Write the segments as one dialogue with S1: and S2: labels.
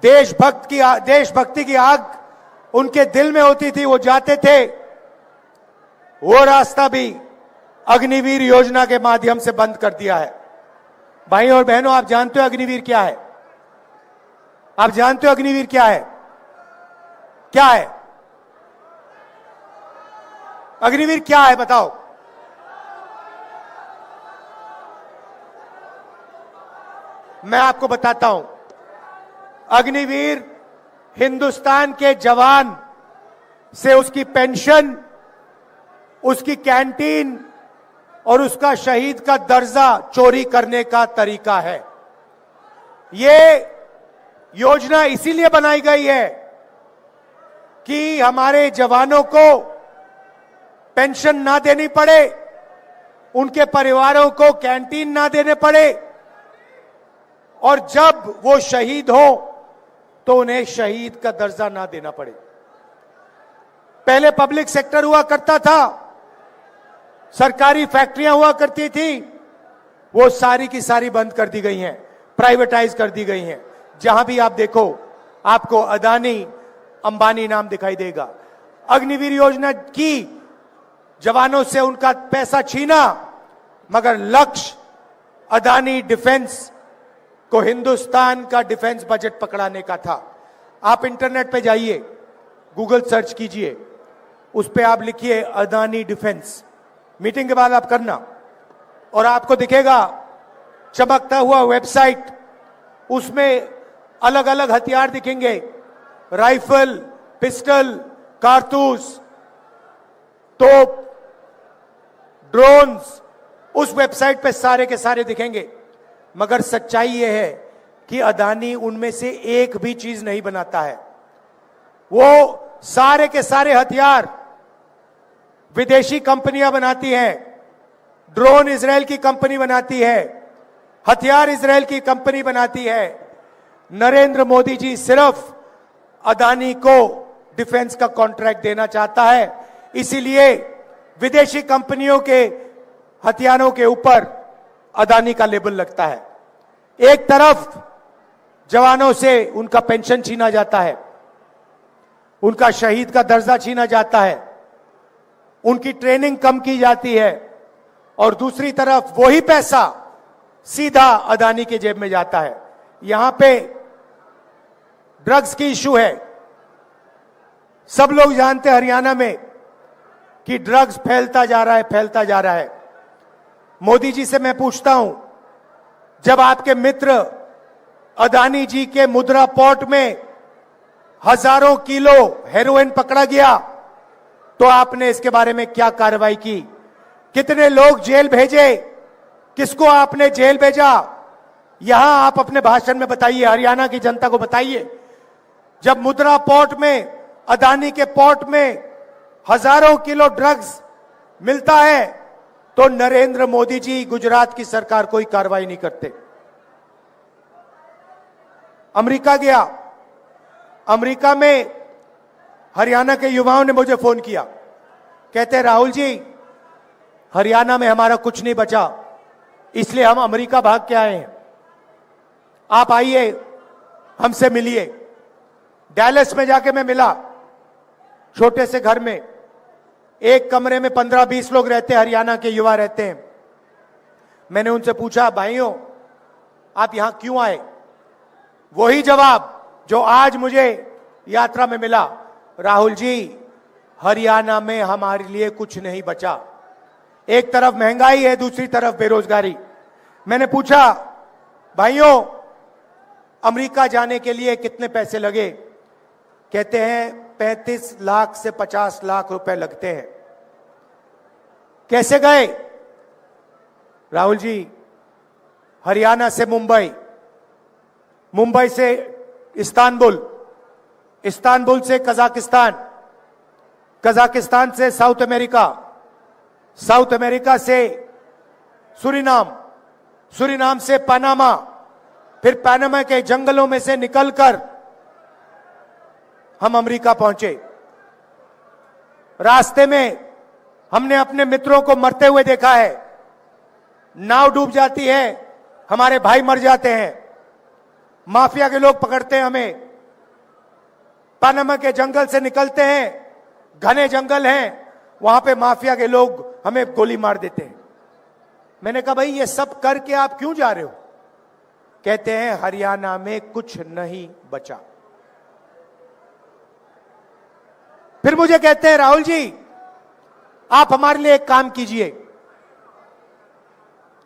S1: देशभक्ति की आग उनके दिल में होती थी, वो जाते थे, वो रास्ता भी अग्निवीर योजना के माध्यम से बंद कर दिया है। भाई और बहनों, आप जानते हो अग्निवीर क्या है? आप जानते हो अग्निवीर क्या है? क्या है अग्निवीर? क्या है बताओ? मैं आपको बताता हूं। अग्निवीर हिंदुस्तान के जवान से उसकी पेंशन, उसकी कैंटीन और उसका शहीद का दर्जा चोरी करने का तरीका है। यह योजना इसीलिए बनाई गई है कि हमारे जवानों को पेंशन ना देनी पड़े, उनके परिवारों को कैंटीन ना देने पड़े, और जब वो शहीद हो तो उन्हें शहीद का दर्जा ना देना पड़े। पहले पब्लिक सेक्टर हुआ करता था, सरकारी फैक्ट्रियां हुआ करती थी, वो सारी की सारी बंद कर दी गई हैं, प्राइवेटाइज कर दी गई हैं। जहां भी आप देखो आपको अदानी, अंबानी नाम दिखाई देगा। अग्निवीर योजना की जवानों से उनका पैसा छीना, मगर लक्ष्य अदानी डिफेंस को हिंदुस्तान का डिफेंस बजट पकड़ाने का था। आप इंटरनेट पे जाइए, गूगल सर्च कीजिए, उस पे आप लिखिए अदानी डिफेंस, मीटिंग के बाद आप करना, और आपको दिखेगा चमकता हुआ वेबसाइट, उसमें अलग अलग हथियार दिखेंगे, राइफल, पिस्टल, कारतूस, तोप, ड्रोन्स, उस वेबसाइट पे सारे के सारे दिखेंगे। मगर सच्चाई यह है कि अदानी उनमें से एक भी चीज नहीं बनाता है। वो सारे के सारे हथियार विदेशी कंपनियां बनाती हैं। ड्रोन इजराइल की कंपनी बनाती है, हथियार इजराइल की कंपनी बनाती है। नरेंद्र मोदी जी सिर्फ अदानी को डिफेंस का कॉन्ट्रैक्ट देना चाहता है, इसीलिए विदेशी कंपनियों के हथियारों के ऊपर अदानी का लेबल लगता है। एक तरफ जवानों से उनका पेंशन छीना जाता है, उनका शहीद का दर्जा छीना जाता है, उनकी ट्रेनिंग कम की जाती है, और दूसरी तरफ वही पैसा सीधा अदानी के जेब में जाता है। यहां पे ड्रग्स की इशू है। सब लोग जानते हैं हरियाणा में कि ड्रग्स फैलता जा रहा है। मोदी जी से मैं पूछता हूं, जब आपके मित्र अदानी जी के मुद्रा पोर्ट में हजारों किलो हेरोइन पकड़ा गया, तो आपने इसके बारे में क्या कार्रवाई की? कितने लोग जेल भेजे? किसको आपने जेल भेजा? यहां आप अपने भाषण में बताइए, हरियाणा की जनता को बताइए। जब मुद्रा पोर्ट में, अदानी के पोर्ट में हजारों किलो ड्रग्स मिलता है, तो नरेंद्र मोदी जी, गुजरात की सरकार कोई कार्रवाई नहीं करते। अमेरिका गया, अमेरिका में हरियाणा के युवाओं ने मुझे फोन किया, कहते हैं राहुल जी, हरियाणा में हमारा कुछ नहीं बचा, इसलिए हम अमेरिका भाग के आए हैं। आप आइए, हमसे मिलिए। डैलस में जाके मैं मिला, छोटे से घर में, एक कमरे में 15-20 लोग रहते हैं, हरियाणा के युवा रहते हैं। मैंने उनसे पूछा, भाइयों आप यहां क्यों आए? वही जवाब जो आज मुझे यात्रा में मिला, राहुल जी हरियाणा में हमारे लिए कुछ नहीं बचा। एक तरफ महंगाई है, दूसरी तरफ बेरोजगारी। मैंने पूछा, भाइयों अमेरिका जाने के लिए कितने पैसे लगे? कहते हैं 35 लाख से 50 लाख रुपए लगते हैं। कैसे गए? राहुल जी, हरियाणा से मुंबई, मुंबई से इस्तांबुल, इस्तांबुल से कजाकिस्तान, कजाकिस्तान से साउथ अमेरिका, साउथ अमेरिका से सूरीनाम, सूरीनाम से पनामा, फिर पनामा के जंगलों में से निकलकर हम अमेरिका पहुंचे। रास्ते में हमने अपने मित्रों को मरते हुए देखा है, नाव डूब जाती है, हमारे भाई मर जाते हैं, माफिया के लोग पकड़ते हैं हमें, पनामा के जंगल से निकलते हैं, घने जंगल हैं, वहां पे माफिया के लोग हमें गोली मार देते हैं। मैंने कहा भाई ये सब करके आप क्यों जा रहे हो? कहते हैं हरियाणा में कुछ नहीं बचा। फिर मुझे कहते हैं राहुल जी आप हमारे लिए एक काम कीजिए।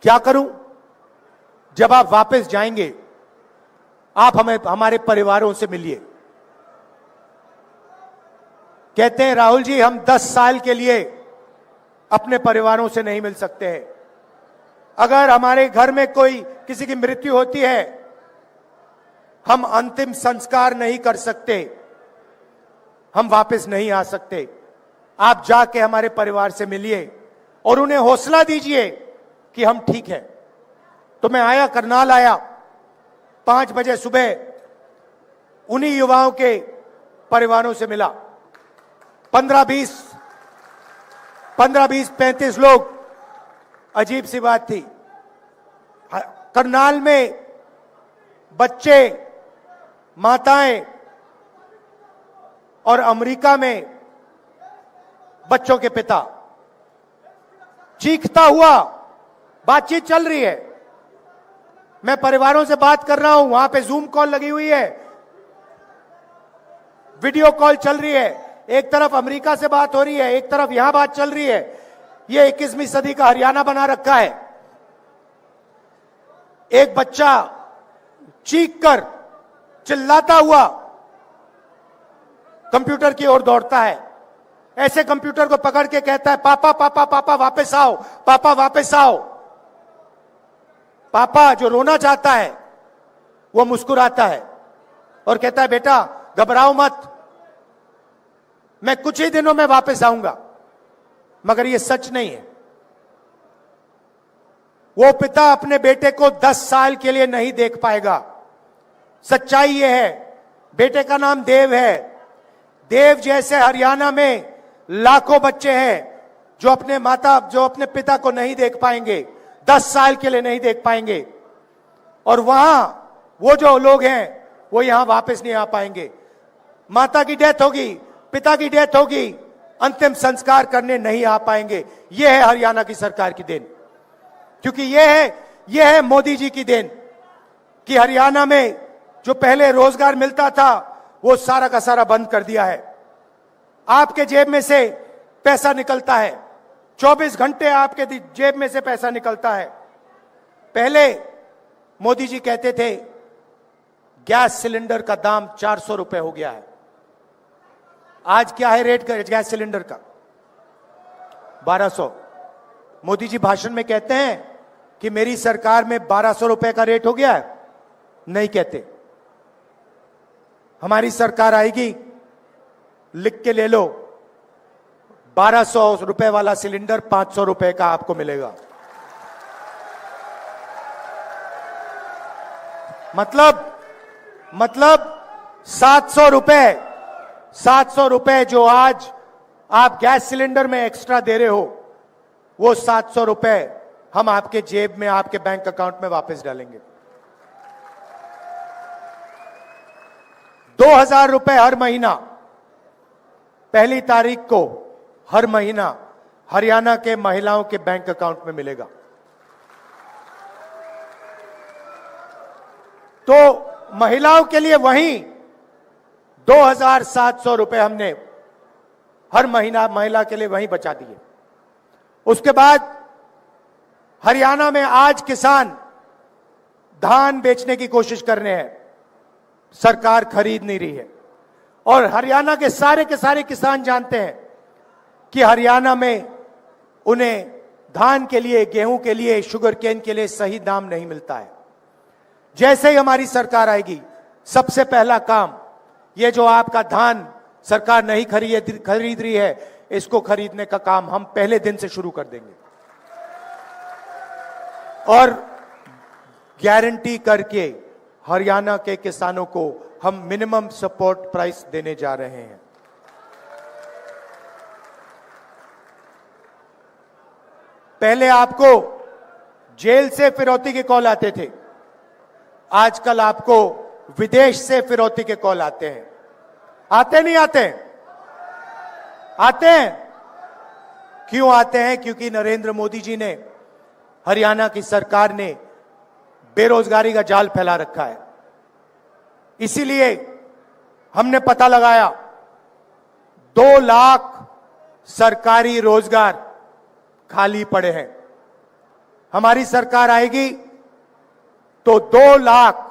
S1: क्या करूं? जब आप वापस जाएंगे आप हमें हमारे परिवारों से मिलिए। कहते हैं राहुल जी हम 10 साल के लिए अपने परिवारों से नहीं मिल सकते हैं। अगर हमारे घर में कोई किसी की मृत्यु होती है हम अंतिम संस्कार नहीं कर सकते, हम वापस नहीं आ सकते। आप जाके हमारे परिवार से मिलिए और उन्हें हौसला दीजिए कि हम ठीक हैं। तो मैं आया, करनाल आया, 5 बजे सुबह उन्हीं युवाओं के परिवारों से मिला। 15-20, 35 लोग। अजीब सी बात थी, करनाल में बच्चे, माताएं और अमेरिका में बच्चों के पिता, चीखता हुआ बातचीत चल रही है। मैं परिवारों से बात कर रहा हूं, वहां पे जूम कॉल लगी हुई है, वीडियो कॉल चल रही है। एक तरफ अमेरिका से बात हो रही है, एक तरफ यहां बात चल रही है। ये 21वीं सदी का हरियाणा बना रखा है। एक बच्चा चीख कर चिल्लाता हुआ कंप्यूटर की ओर दौड़ता है, ऐसे कंप्यूटर को पकड़ के कहता है पापा पापा पापा वापस आओ, पापा वापस आओ। पापा जो रोना चाहता है वो मुस्कुराता है और कहता है बेटा घबराओ मत, मैं कुछ ही दिनों में वापस आऊंगा। मगर ये सच नहीं है। वो पिता अपने बेटे को 10 साल के लिए नहीं देख पाएगा। सच्चाई ये है, बेटे का नाम देव है। देव जैसे हरियाणा में लाखों बच्चे हैं जो अपने पिता को नहीं देख पाएंगे, 10 साल के लिए नहीं देख पाएंगे। और वहां वो जो लोग हैं वो यहां वापस नहीं आ पाएंगे। माता की डेथ होगी, पिता की डेथ होगी, अंतिम संस्कार करने नहीं आ पाएंगे। यह है हरियाणा की सरकार की देन, क्योंकि यह है मोदी जी की देन कि हरियाणा में जो पहले रोजगार मिलता था वो सारा का सारा बंद कर दिया है। आपके जेब में से पैसा निकलता है, 24 घंटे आपके जेब में से पैसा निकलता है। पहले मोदी जी कहते थे गैस सिलेंडर का दाम 400 रुपए हो गया है। आज क्या है रेट गैस सिलेंडर का? 1200। मोदी जी भाषण में कहते हैं कि मेरी सरकार में 1200 रुपए का रेट हो गया है? नहीं कहते। हमारी सरकार आएगी, लिख के ले लो, 1200 रुपए वाला सिलेंडर 500 रुपए का आपको मिलेगा। मतलब 700 रुपए जो आज आप गैस सिलेंडर में एक्स्ट्रा दे रहे हो, वो 700 रुपए हम आपके जेब में, आपके बैंक अकाउंट में वापस डालेंगे। 2000 रुपए हर महीना, पहली तारीख को हर महीना हरियाणा के महिलाओं के बैंक अकाउंट में मिलेगा। तो महिलाओं के लिए वहीं 2700 रुपए हमने हर महीना महिला के लिए वहीं बचा दिए। उसके बाद हरियाणा में आज किसान धान बेचने की कोशिश कर रहे हैं, सरकार खरीद नहीं रही है। और हरियाणा के सारे किसान जानते हैं कि हरियाणा में उन्हें धान के लिए, गेहूं के लिए, शुगर केन के लिए सही दाम नहीं मिलता है। जैसे ही हमारी सरकार आएगी, सबसे पहला काम, ये जो आपका धान सरकार नहीं खरीद रही है, इसको खरीदने का काम हम पहले दिन से शुरू कर देंगे। और गारंटी करके हरियाणा के किसानों को हम मिनिमम सपोर्ट प्राइस देने जा रहे हैं। पहले आपको जेल से फिरौती के कॉल आते थे, आजकल आपको विदेश से फिरौती के कॉल आते हैं। आते नहीं आते? आते हैं। क्यों आते हैं? क्योंकि नरेंद्र मोदी जी ने, हरियाणा की सरकार ने बेरोजगारी का जाल फैला रखा है। इसीलिए हमने पता लगाया 2 लाख सरकारी रोजगार खाली पड़े हैं। हमारी सरकार आएगी तो 2 लाख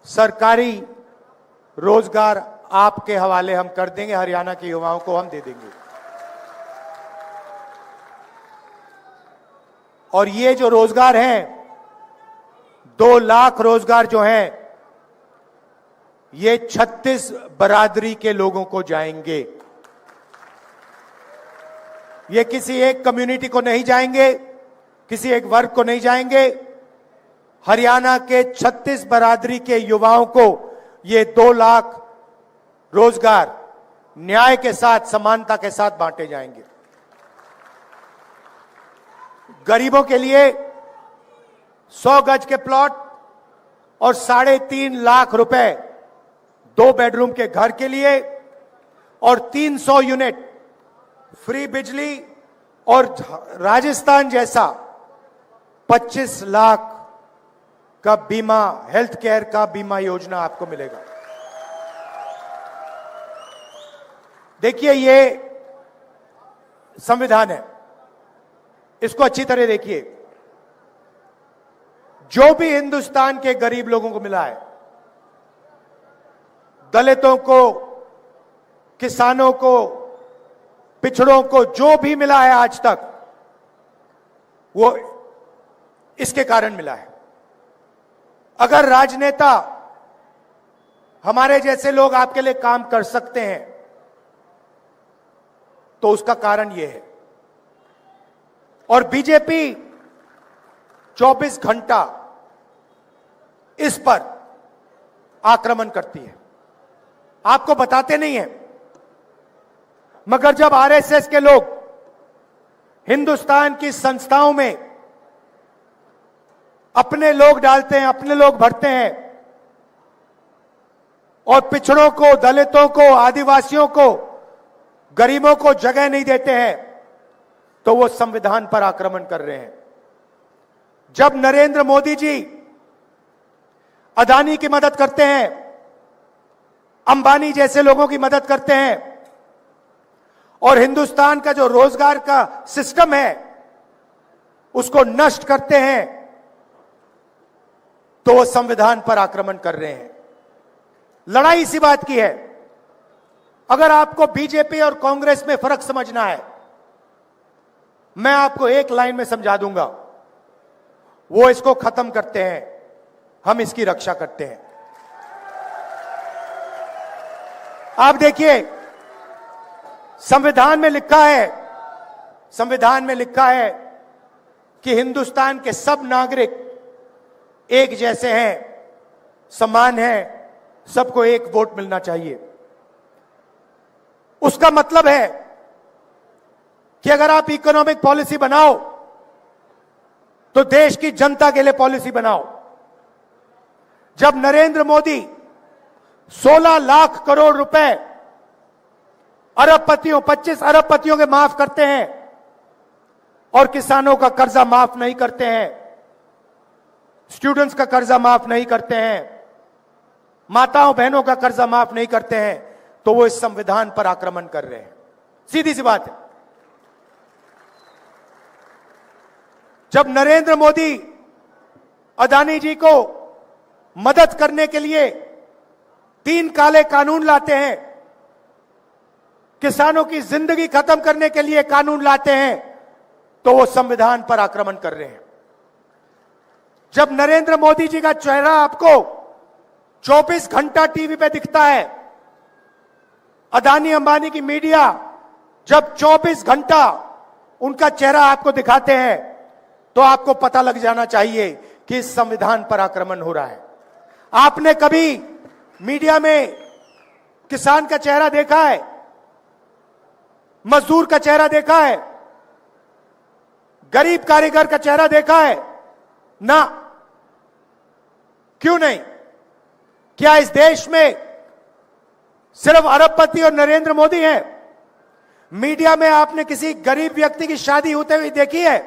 S1: सरकारी रोजगार आपके हवाले हम कर देंगे, हरियाणा के युवाओं को हम दे देंगे। और ये जो रोजगार हैं, 2 लाख रोजगार जो हैं, ये 36 बरादरी के लोगों को जाएंगे। ये किसी एक कम्युनिटी को नहीं जाएंगे, किसी एक वर्ग को नहीं जाएंगे। हरियाणा के 36 बरादरी के युवाओं को ये 2 लाख रोजगार न्याय के साथ, समानता के साथ बांटे जाएंगे। गरीबों के लिए 100 गज के प्लॉट और 3.5 लाख रुपए 2 बेडरूम के घर के लिए, और 300 यूनिट फ्री बिजली, और राजस्थान जैसा 25 लाख का बीमा, हेल्थ केयर का बीमा योजना आपको मिलेगा। देखिए, ये संविधान है, इसको अच्छी तरह देखिए। जो भी हिंदुस्तान के गरीब लोगों को मिला है, दलितों को, किसानों को, पिछड़ों को, जो भी मिला है आज तक, वो इसके कारण मिला है। अगर राजनेता, हमारे जैसे लोग आपके लिए काम कर सकते हैं, तो उसका कारण यह है। और बीजेपी 24 घंटा इस पर आक्रमण करती है। आपको बताते नहीं है, मगर जब आरएसएस के लोग हिंदुस्तान की संस्थाओं में अपने लोग डालते हैं, अपने लोग भरते हैं, और पिछड़ों को, दलितों को, आदिवासियों को, गरीबों को जगह नहीं देते हैं, तो वो संविधान पर आक्रमण कर रहे हैं। जब नरेंद्र मोदी जी अदानी की मदद करते हैं, अंबानी जैसे लोगों की मदद करते हैं, और हिंदुस्तान का जो रोजगार का सिस्टम है उसको नष्ट करते हैं, तो वो संविधान पर आक्रमण कर रहे हैं। लड़ाई इसी बात की है। अगर आपको बीजेपी और कांग्रेस में फर्क समझना है, मैं आपको एक लाइन में समझा दूंगा। वो इसको खत्म करते हैं, हम इसकी रक्षा करते हैं। आप देखिए, संविधान में लिखा है, संविधान में लिखा है कि हिंदुस्तान के सब नागरिक एक जैसे हैं, समान हैं, सबको एक वोट मिलना चाहिए। उसका मतलब है कि अगर आप इकोनॉमिक पॉलिसी बनाओ तो देश की जनता के लिए पॉलिसी बनाओ। जब नरेंद्र मोदी 16 लाख करोड़ रुपए अरबपतियों, 25 अरबपतियों के माफ करते हैं, और किसानों का कर्जा माफ नहीं करते हैं, स्टूडेंट्स का कर्जा माफ नहीं करते हैं, माताओं बहनों का कर्जा माफ नहीं करते हैं, तो वो इस संविधान पर आक्रमण कर रहे हैं। सीधी सी बात है। जब नरेंद्र मोदी अदानी जी को मदद करने के लिए 3 काले कानून लाते हैं, किसानों की जिंदगी खत्म करने के लिए कानून लाते हैं, तो वो संविधान पर आक्रमण कर रहे हैं। जब नरेंद्र मोदी जी का चेहरा आपको 24 घंटा टीवी पे दिखता है, अदानी अंबानी की मीडिया जब 24 घंटा उनका चेहरा आपको दिखाते हैं, तो आपको पता लग जाना चाहिए कि इस संविधान पर आक्रमण हो रहा है। आपने कभी मीडिया में किसान का चेहरा देखा है? मजदूर का चेहरा देखा है? गरीब कारीगर का चेहरा देखा है? ना। क्यों नहीं? क्या इस देश में सिर्फ अरबपति और नरेंद्र मोदी हैं। मीडिया में आपने किसी गरीब व्यक्ति की शादी होते हुए देखी है?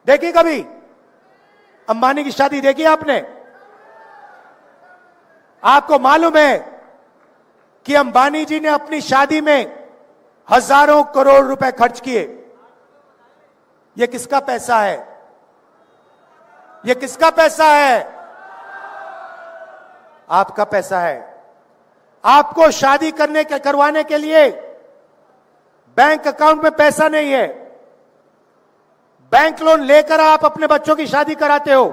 S1: देखी कभी? अंबानी की शादी देखी आपने? आपको मालूम है कि अंबानी जी ने अपनी शादी में हजारों करोड़ रुपए खर्च किए। यह किसका पैसा है? यह किसका पैसा है? आपका पैसा है। आपको शादी करवाने के लिए बैंक अकाउंट में पैसा नहीं है, बैंक लोन लेकर आप अपने बच्चों की शादी कराते हो।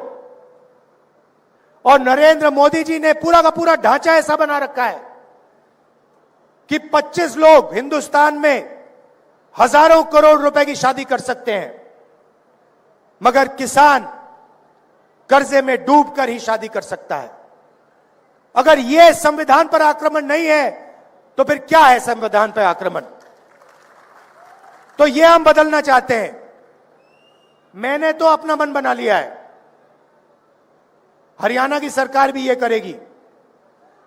S1: और नरेंद्र मोदी जी ने पूरा का पूरा ढांचा ऐसा बना रखा है कि 25 लोग हिंदुस्तान में हजारों करोड़ रुपए की शादी कर सकते हैं, मगर किसान कर्जे में डूबकर ही शादी कर सकता है। अगर यह संविधान पर आक्रमण नहीं है तो फिर क्या है संविधान पर आक्रमण? तो यह हम बदलना चाहते हैं। मैंने तो अपना मन बना लिया है, हरियाणा की सरकार भी यह करेगी।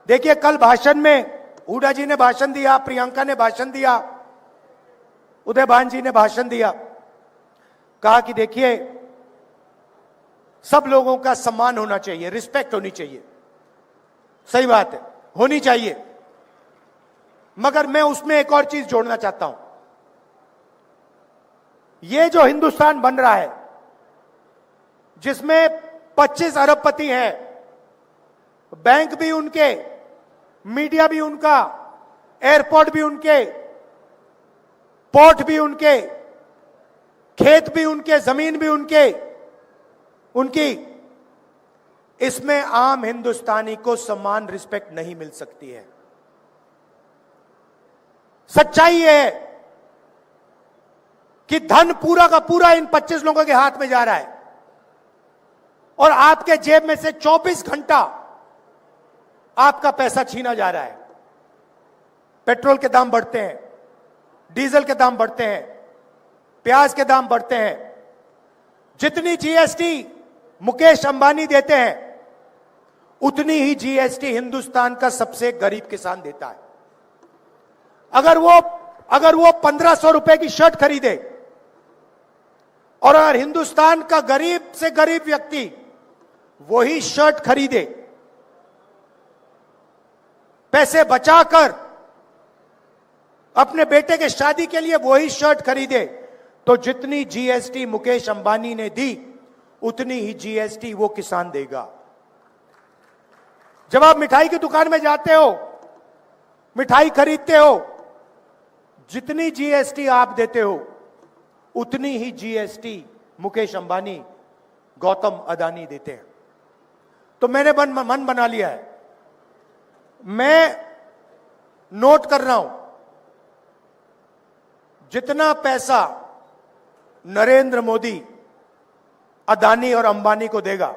S1: देखिए, कल भाषण में हुड्डा जी ने भाषण दिया, प्रियंका ने भाषण दिया, उदयभान जी ने भाषण दिया, कहा कि देखिए सब लोगों का सम्मान होना चाहिए, रिस्पेक्ट होनी चाहिए। सही बात है, होनी चाहिए, मगर मैं उसमें एक और चीज जोड़ना चाहता हूं। यह जो हिंदुस्तान बन रहा है, जिसमें 25 अरबपति हैं, बैंक भी उनके, मीडिया भी उनका, एयरपोर्ट भी उनके, पोर्ट भी उनके, खेत भी उनके, जमीन भी उनकी, इसमें आम हिंदुस्तानी को सम्मान, रिस्पेक्ट नहीं मिल सकती है। सच्चाई यह है कि धन पूरा का पूरा इन 25 लोगों के हाथ में जा रहा है और आपके जेब में से 24 घंटा आपका पैसा छीना जा रहा है। पेट्रोल के दाम बढ़ते हैं, डीजल के दाम बढ़ते हैं, प्याज के दाम बढ़ते हैं। जितनी जीएसटी मुकेश अंबानी देते हैं, उतनी ही जीएसटी हिंदुस्तान का सबसे गरीब किसान देता है। अगर वो 1500 रुपए की शर्ट खरीदे और अगर हिंदुस्तान का गरीब से गरीब व्यक्ति वही शर्ट खरीदे, पैसे बचाकर अपने बेटे के शादी के लिए वही शर्ट खरीदे, तो जितनी जीएसटी मुकेश अंबानी ने दी उतनी ही जीएसटी वो किसान देगा। जब आप मिठाई की दुकान में जाते हो, मिठाई खरीदते हो, जितनी जीएसटी आप देते हो उतनी ही जीएसटी मुकेश अंबानी, गौतम अदानी देते हैं। तो मैंने मन बना लिया है, मैं नोट कर रहा हूं, जितना पैसा नरेंद्र मोदी अदानी और अंबानी को देगा,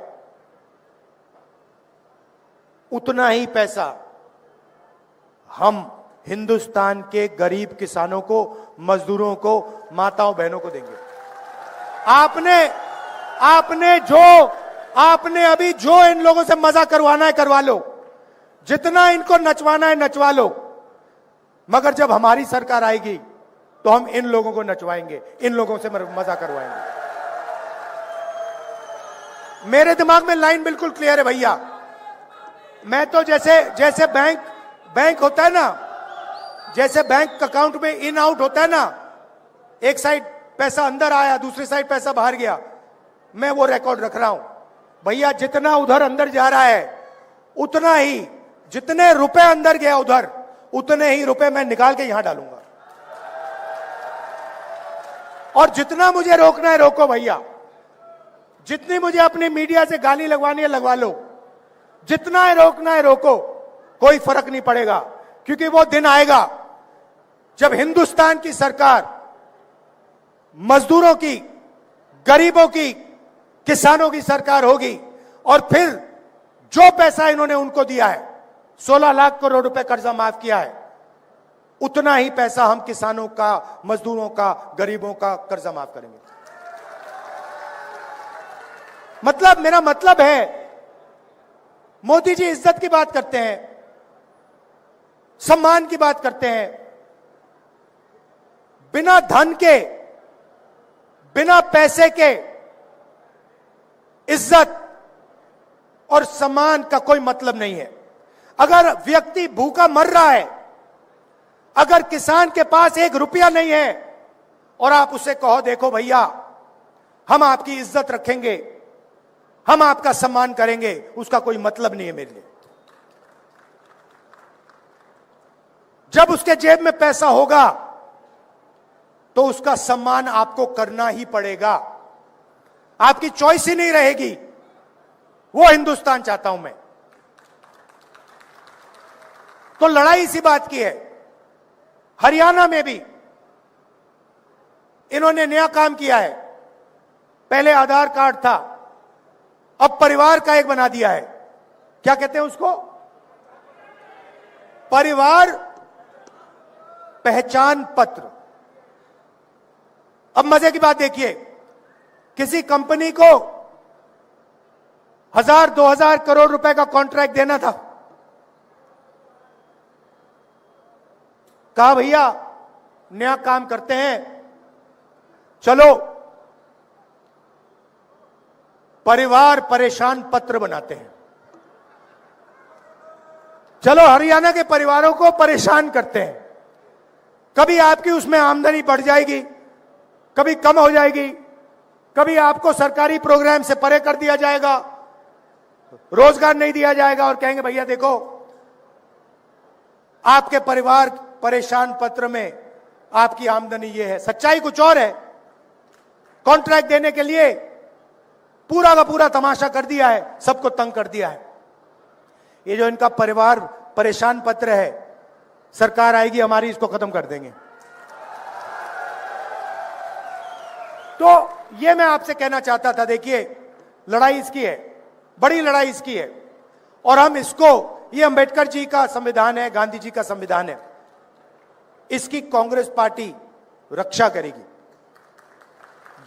S1: उतना ही पैसा हम हिंदुस्तान के गरीब किसानों को, मजदूरों को, माताओं बहनों को देंगे। आपने अभी जो इन लोगों से मजा करवाना है करवा लो, जितना इनको नचवाना है नचवा लो, मगर जब हमारी सरकार आएगी तो हम इन लोगों को नचवाएंगे, इन लोगों से मजा करवाएंगे। मेरे दिमाग में लाइन बिल्कुल क्लियर है भैया। मैं तो जैसे बैंक होता है ना, जैसे बैंक अकाउंट में इन आउट होता है ना, एक साइड पैसा अंदर आया, दूसरी साइड पैसा बाहर गया, मैं वो रिकॉर्ड रख रहा हूं भैया। जितना उधर अंदर जा रहा है उतना ही, जितने रुपए अंदर गया उधर, उतने ही रुपए मैं निकाल के यहां डालूंगा। और जितना मुझे रोकना है रोको भैया, जितनी मुझे अपनी मीडिया से गाली लगवानी है लगवा लो, जितना है रोकना है रोको, कोई फर्क नहीं पड़ेगा। क्योंकि वो दिन आएगा जब हिंदुस्तान की सरकार मजदूरों की, गरीबों की, किसानों की सरकार होगी। और फिर जो पैसा इन्होंने उनको दिया है, 16 लाख करोड़ रुपए कर्जा माफ किया है, उतना ही पैसा हम किसानों का, मजदूरों का, गरीबों का कर्जा माफ करेंगे। मेरा मतलब है, मोदी जी इज्जत की बात करते हैं, सम्मान की बात करते हैं। बिना धन के, बिना पैसे के इज्जत और सम्मान का कोई मतलब नहीं है। अगर व्यक्ति भूखा मर रहा है, अगर किसान के पास 1 रुपया नहीं है और आप उसे कहो देखो भैया हम आपकी इज्जत रखेंगे, हम आपका सम्मान करेंगे, उसका कोई मतलब नहीं है मेरे लिए। जब उसके जेब में पैसा होगा तो उसका सम्मान आपको करना ही पड़ेगा, आपकी चॉइस ही नहीं रहेगी। वो हिंदुस्तान चाहता हूं मैं। तो लड़ाई इसी बात की है। हरियाणा में भी इन्होंने नया काम किया है। पहले आधार कार्ड था, अब परिवार का एक बना दिया है। क्या कहते हैं उसको? परिवार पहचान पत्र। अब मजे की बात देखिए, किसी कंपनी को 1000-2000 करोड़ रुपए का कॉन्ट्रैक्ट देना था। कहा भैया नया काम करते हैं, चलो परिवार परेशान पत्र बनाते हैं, चलो हरियाणा के परिवारों को परेशान करते हैं। कभी आपकी उसमें आमदनी बढ़ जाएगी, कभी कम हो जाएगी, कभी आपको सरकारी प्रोग्राम से परे कर दिया जाएगा, रोजगार नहीं दिया जाएगा और कहेंगे भैया देखो आपके परिवार परेशान पत्र में आपकी आमदनी ये है। सच्चाई कुछ और है। कॉन्ट्रैक्ट देने के लिए पूरा का पूरा तमाशा कर दिया है, सबको तंग कर दिया है। ये जो इनका परिवार परेशान पत्र है, सरकार आएगी हमारी, इसको खत्म कर देंगे। तो ये मैं आपसे कहना चाहता था, देखिए लड़ाई इसकी है, बड़ी लड़ाई इसकी है। और हम इसको, ये अंबेडकर जी का संविधान है, गांधी जी का संविधान है, इसकी कांग्रेस पार्टी रक्षा करेगी।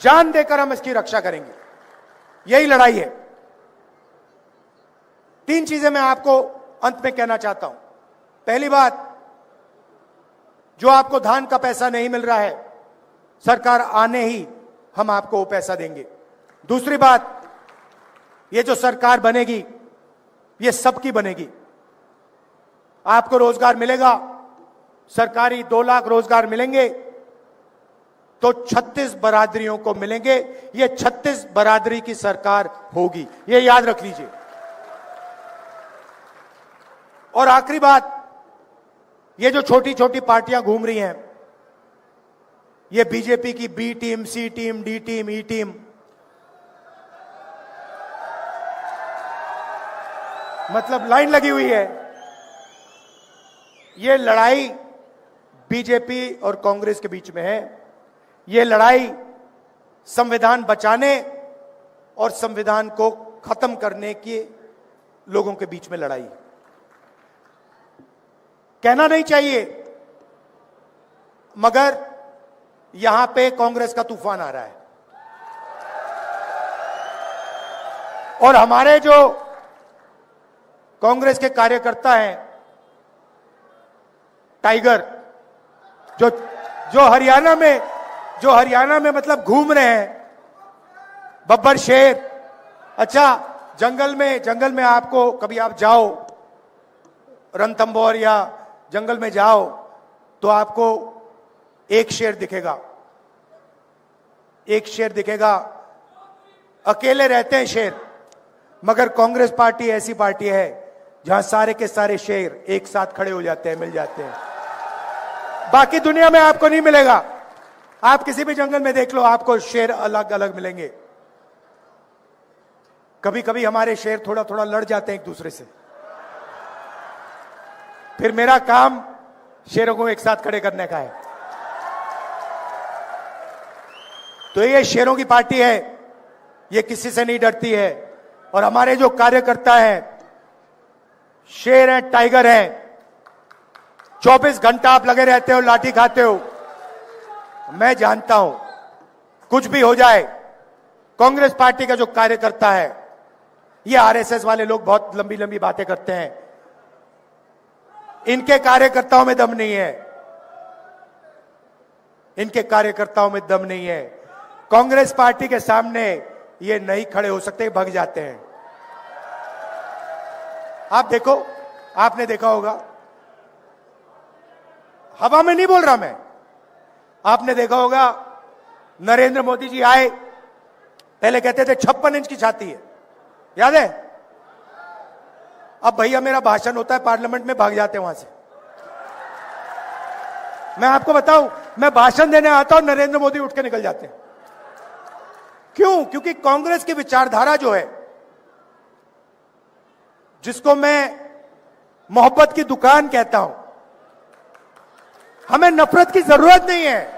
S1: जान देकर हम इसकी रक्षा करेंगे। यही लड़ाई है। 3 चीजें मैं आपको अंत में कहना चाहता हूं। पहली बात, जो आपको धान का पैसा नहीं मिल रहा है, सरकार आने ही हम आपको वो पैसा देंगे। दूसरी बात, ये जो सरकार बनेगी ये सबकी बनेगी। आपको रोजगार मिलेगा, सरकारी 2 लाख रोजगार मिलेंगे तो 36 बरादरियों को मिलेंगे। ये 36 बरादरी की सरकार होगी, ये याद रख लीजिए। और आखिरी बात, ये जो छोटी छोटी पार्टियां घूम रही हैं, ये बीजेपी की बी टीम, सी टीम, डी टीम, ई टीम, मतलब लाइन लगी हुई है। ये लड़ाई बीजेपी और कांग्रेस के बीच में है। ये लड़ाई संविधान बचाने और संविधान को खत्म करने के लोगों के बीच में लड़ाई है। कहना नहीं चाहिए, मगर यहां पे कांग्रेस का तूफान आ रहा है। और हमारे जो कांग्रेस के कार्यकर्ता हैं, टाइगर, जो हरियाणा में मतलब घूम रहे हैं, बब्बर शेर। अच्छा, जंगल में आपको कभी आप जाओ, रणथंभौर या जंगल में जाओ तो आपको एक शेर दिखेगा, एक शेर दिखेगा। अकेले रहते हैं शेर, मगर कांग्रेस पार्टी ऐसी पार्टी है जहां सारे के सारे शेर एक साथ खड़े हो जाते हैं, मिल जाते हैं। बाकी दुनिया में आपको नहीं मिलेगा। आप किसी भी जंगल में देख लो, आपको शेर अलग अलग मिलेंगे। कभी कभी हमारे शेर थोड़ा थोड़ा लड़ जाते हैं एक दूसरे से, फिर मेरा काम शेरों को एक साथ खड़े करने का है। तो ये शेरों की पार्टी है, ये किसी से नहीं डरती है। और हमारे जो कार्यकर्ता हैं, शेर हैं, टाइगर हैं। 24 घंटा आप लगे रहते हो, लाठी खाते हो। मैं जानता हूं कुछ भी हो जाए, कांग्रेस पार्टी का जो कार्यकर्ता है, ये आरएसएस वाले लोग बहुत लंबी लंबी बातें करते हैं, इनके कार्यकर्ताओं में दम नहीं है, इनके कार्यकर्ताओं में दम नहीं है। कांग्रेस पार्टी के सामने ये नहीं खड़े हो सकते, भाग जाते हैं। आप देखो, आपने देखा होगा, हवा में नहीं बोल रहा मैं, आपने देखा होगा नरेंद्र मोदी जी आए, पहले कहते थे 56 इंच की छाती है, याद है? अब भैया मेरा भाषण होता है पार्लियामेंट में, भाग जाते हैं वहां से। मैं आपको बताऊं, मैं भाषण देने आता हूं, नरेंद्र मोदी उठ के निकल जाते हैं। क्यों? क्योंकि कांग्रेस की विचारधारा जो है, जिसको मैं मोहब्बत की दुकान कहता हूं, हमें नफरत की जरूरत नहीं है।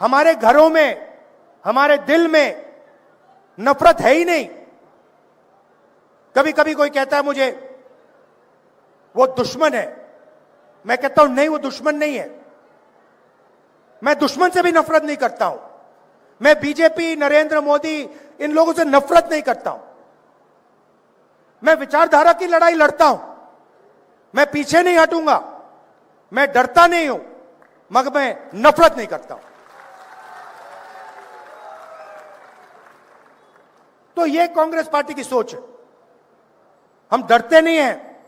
S1: हमारे घरों में, हमारे दिल में नफरत है ही नहीं। कभी कभी कोई कहता है मुझे वो दुश्मन है, मैं कहता हूं नहीं, वो दुश्मन नहीं है। मैं दुश्मन से भी नफरत नहीं करता हूं। मैं बीजेपी, नरेंद्र मोदी, इन लोगों से नफरत नहीं करता हूं। मैं विचारधारा की लड़ाई लड़ता हूं, मैं पीछे नहीं हटूंगा, मैं डरता नहीं हूं, मगर मैं नफरत नहीं करता हूं। तो यह कांग्रेस पार्टी की सोच है। हम डरते नहीं हैं,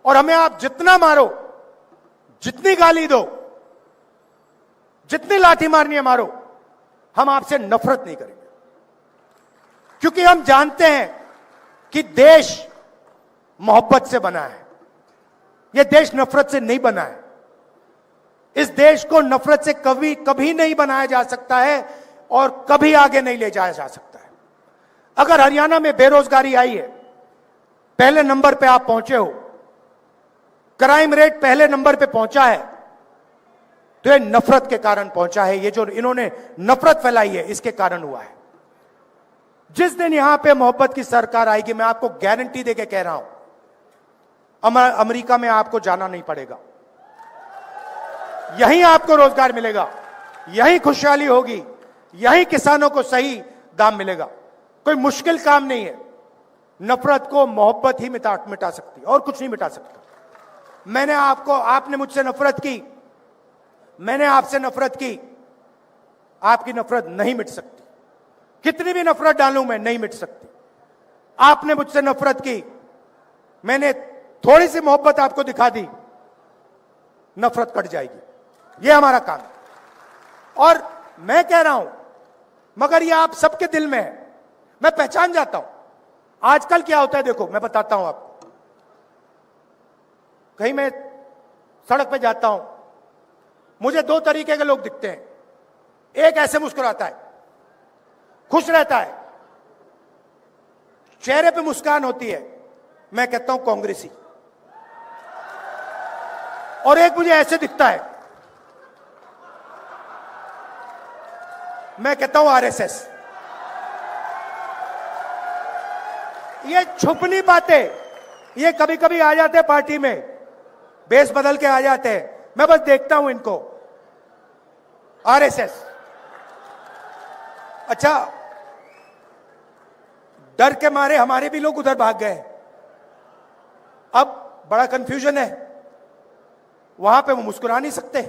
S1: और हमें आप जितना मारो, जितनी गाली दो, जितनी लाठी मारनी है मारो, हम आपसे नफरत नहीं करेंगे। क्योंकि हम जानते हैं कि देश मोहब्बत से बना है, यह देश नफरत से नहीं बना है। इस देश को नफरत से कभी कभी नहीं बनाया जा सकता है, और कभी आगे नहीं ले जाया जा सकता है। अगर हरियाणा में बेरोजगारी आई है, पहले नंबर पे आप पहुंचे हो, क्राइम रेट पहले नंबर पे पहुंचा है, तो ये नफरत के कारण पहुंचा है। ये जो इन्होंने नफरत फैलाई है, इसके कारण हुआ है। जिस दिन यहां पे मोहब्बत की सरकार आएगी, मैं आपको गारंटी देके कह रहा हूं, अमेरिका में आपको जाना नहीं पड़ेगा, यहीं आपको रोजगार मिलेगा, यहीं खुशहाली होगी, यहीं किसानों को सही दाम मिलेगा। कोई मुश्किल काम नहीं है। नफरत को मोहब्बत ही मिटा सकती है, और कुछ नहीं मिटा सकता। आपने मुझसे नफरत की, मैंने आपसे नफरत की, आपकी नफरत नहीं मिट सकती। कितनी भी नफरत डालूं मैं, नहीं मिट सकती। आपने मुझसे नफरत की, मैंने थोड़ी सी मोहब्बत आपको दिखा दी, नफरत कट जाएगी। यह हमारा काम है। और मैं कह रहा हूं, मगर यह आप सबके दिल में है, मैं पहचान जाता हूं। आजकल क्या होता है, देखो मैं बताता हूं आपको। कहीं मैं सड़क पे जाता हूं, मुझे दो तरीके के लोग दिखते हैं। एक ऐसे मुस्कुराता है, खुश रहता है, चेहरे पे मुस्कान होती है, मैं कहता हूं कांग्रेसी। और एक मुझे ऐसे दिखता है, मैं कहता हूं आरएसएस। ये छुपनी बातें, ये कभी कभी आ जाते हैं पार्टी में, बेस बदल के आ जाते हैं। मैं बस देखता हूं इनको, आरएसएस। अच्छा, डर के मारे हमारे भी लोग उधर भाग गए। अब बड़ा कंफ्यूजन है, वहां पे वो मुस्कुरा नहीं सकते,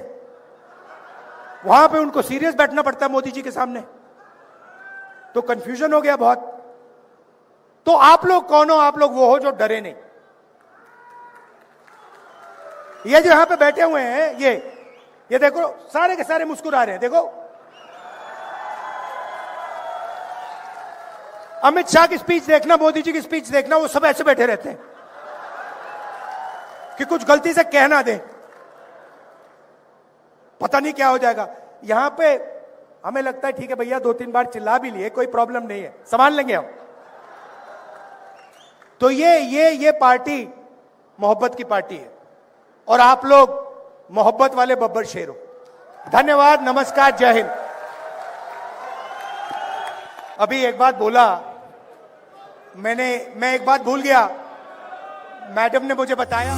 S1: वहां पे उनको सीरियस बैठना पड़ता है मोदी जी के सामने। तो कंफ्यूजन हो गया बहुत। तो आप लोग कौन हो? आप लोग वो हो जो डरे नहीं। ये जो यहां पे बैठे हुए हैं, ये देखो, सारे के सारे मुस्कुरा रहे हैं। देखो, अमित शाह की स्पीच देखना, मोदी जी की स्पीच देखना, वो सब ऐसे बैठे रहते हैं कि कुछ गलती से कह ना दें, पता नहीं क्या हो जाएगा। यहां पे हमें लगता है ठीक है भैया, 2-3 बार चिल्ला भी लिए, कोई प्रॉब्लम नहीं है, संभाल लेंगे हम। तो ये पार्टी मोहब्बत की पार्टी है, और आप लोग मोहब्बत वाले बब्बर शेर हो। धन्यवाद, नमस्कार, जय हिंद। अभी एक बात बोला मैं एक बात भूल गया। मैडम ने मुझे बताया